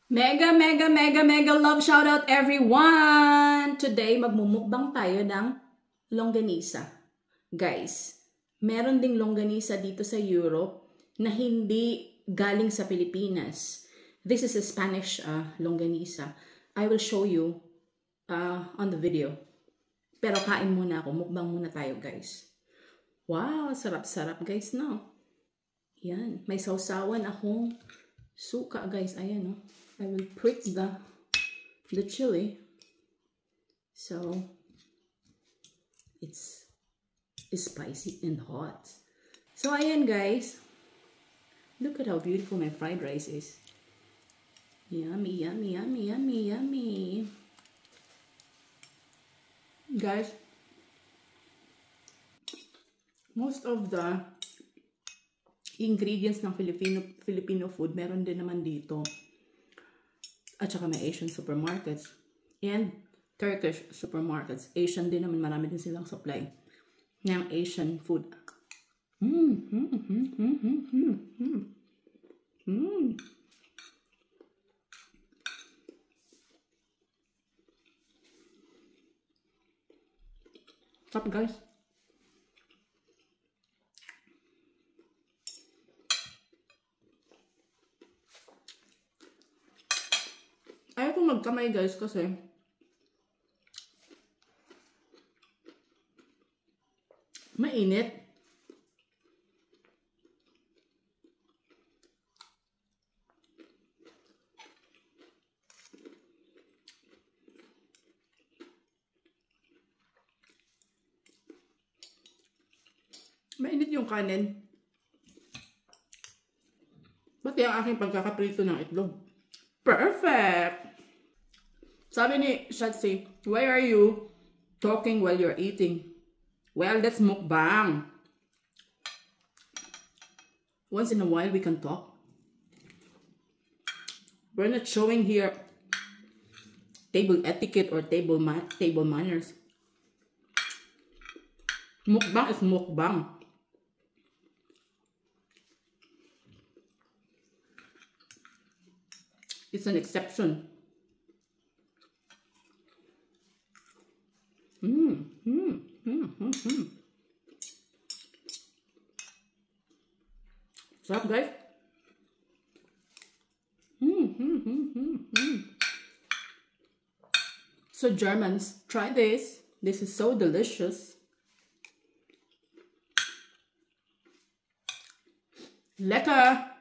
Mega, mega, mega, mega love shoutout everyone! Today, magmumukbang tayo ng longganisa. Guys, meron ding longganisa dito sa Europe na hindi galing sa Pilipinas. This is a Spanish longganisa. I will show you on the video. Pero kain muna ako. Mukbang muna tayo, guys. Wow, sarap-sarap, guys, no? Yan. May sausawan akong suka, guys. Ayan, no? I will prick the chili, so it's spicy and hot. So ayan guys, look at how beautiful my fried rice is. Yummy, yummy, yummy, yummy, yummy. Guys, most of the ingredients ng Filipino food meron din naman dito. At saka may Asian supermarkets and Turkish supermarkets. Asian din naman, marami din silang supply ng Asian food. Sarap guys. Ayaw kong magkamay guys kasi mainit. Mainit yung kanin. Pati ang aking pagkakaprito ng itlog. Perfect! Sabi ni Shatsi, why are you talking while you're eating? Well, that's mukbang. Once in a while, we can talk. We're not showing here table etiquette or table manners. Mukbang is mukbang. It's an exception. What's up, guys? So Germans, try this. This is so delicious. Lecker!